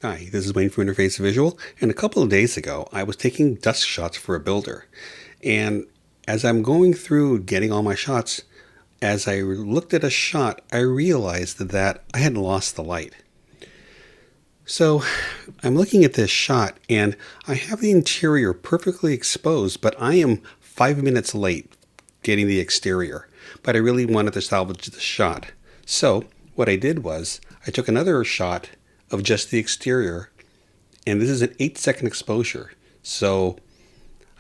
Hi, this is Wayne from Interface Visual, and a couple of days ago I was taking dusk shots for a builder. And as I'm going through getting all my shots, as I looked at a shot, I realized that I had lost the light. So I'm looking at this shot, and I have the interior perfectly exposed, but I am 5 minutes late getting the exterior. But I really wanted to salvage the shot. So what I did was I took another shot of just the exterior, and this is an 8-second exposure. So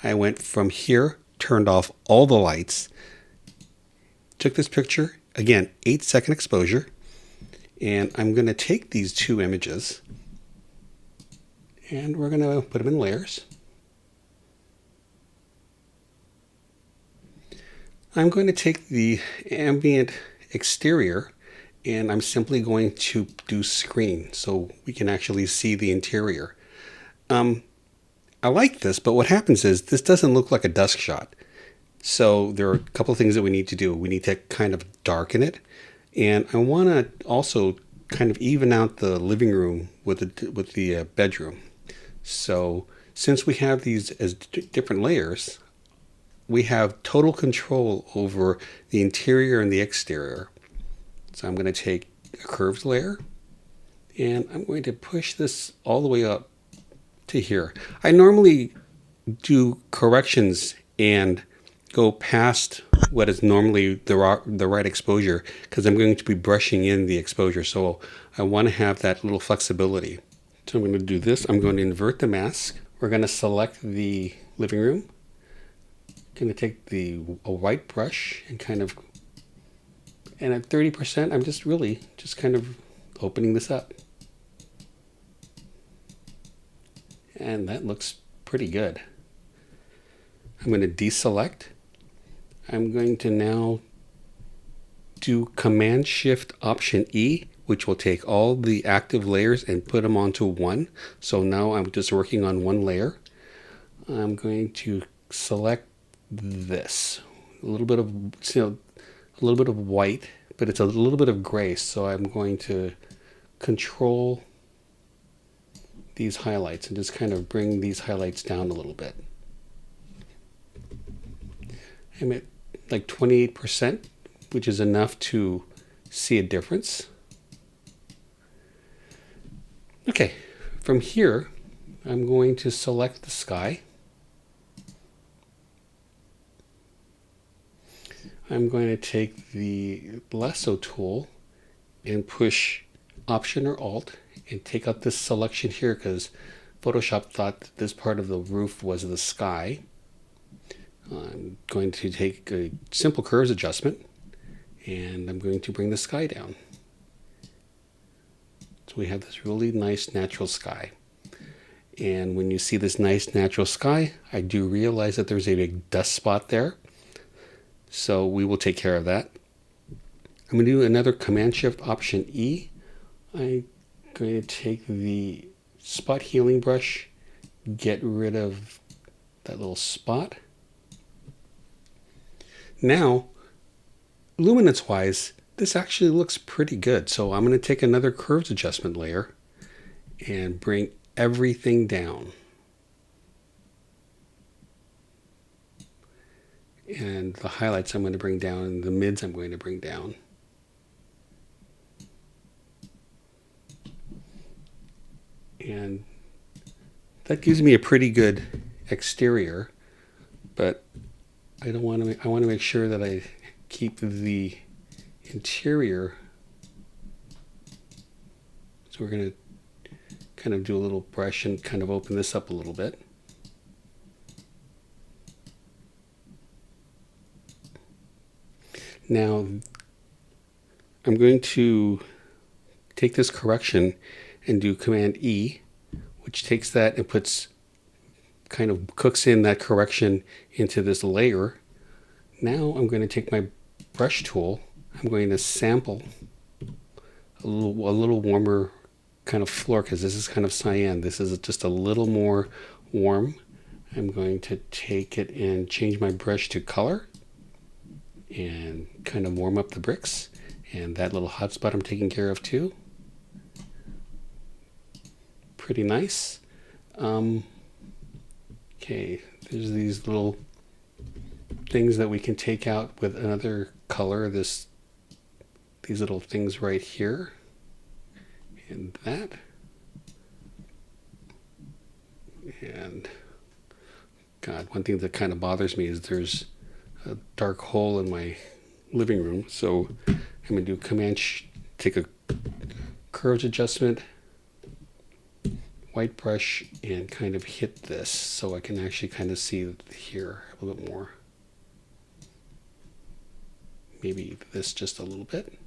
I went from here, turned off all the lights, took this picture, again, 8-second exposure, and I'm going to take these two images and we're going to put them in layers. I'm going to take the ambient exterior and I'm simply going to do screen so we can actually see the interior. I like this, but what happens is this doesn't look like a dusk shot. So there are a couple of things that we need to do. We need to kind of darken it, and I want to also kind of even out the living room with the bedroom. So since we have these as different layers, we have total control over the interior and the exterior. So I'm going to take a curved layer and I'm going to push this all the way up to here. I normally do corrections and go past what is normally the right exposure because I'm going to be brushing in the exposure. So I want to have that little flexibility. So I'm going to do this. I'm going to invert the mask. We're going to select the living room. I'm going to take a white brush and and at 30%, I'm just kind of opening this up. And that looks pretty good. I'm going to deselect. I'm going to now do Command-Shift-Option-E, which will take all the active layers and put them onto one. So now I'm just working on one layer. I'm going to select this. A little bit of white, but it's a little bit of gray. So I'm going to control these highlights and just kind of bring these highlights down a little bit. I'm at like 28%, which is enough to see a difference. Okay, from here, I'm going to select the sky. I'm going to take the lasso tool and push Option or Alt and take out this selection here because Photoshop thought that this part of the roof was the sky. I'm going to take a simple curves adjustment and I'm going to bring the sky down. So we have this really nice natural sky. And when you see this nice natural sky, I do realize that there's a big dust spot there. So we will take care of that. I'm going to do another Command-Shift-Option-E. I'm going to take the spot healing brush, get rid of that little spot. Now, luminance wise, this actually looks pretty good. So I'm going to take another curves adjustment layer and bring everything down. And the highlights I'm going to bring down, and the mids I'm going to bring down. And that gives me a pretty good exterior, but I want to make sure that I keep the interior. So we're going to kind of do a little brush and kind of open this up a little bit. Now I'm going to take this correction and do Command E, which takes that and cooks in that correction into this layer. Now I'm going to take my brush tool. I'm going to sample a little warmer kind of floor because this is kind of cyan. This is just a little more warm. I'm going to take it and change my brush to color and kind of warm up the bricks. And that little hot spot I'm taking care of too. pretty nice. Okay, there's these little things that we can take out with another color. These little things right here, and that, and God, one thing that kind of bothers me is there's a dark hole in my living room. So I'm going to do take a curves adjustment, white brush, and kind of hit this so I can actually kind of see here a little bit more. Maybe this just a little bit.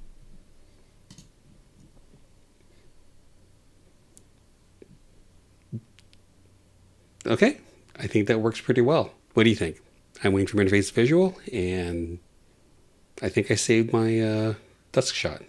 Okay, I think that works pretty well. What do you think? I'm waiting for interface visual, and I think I saved my Dusk shot.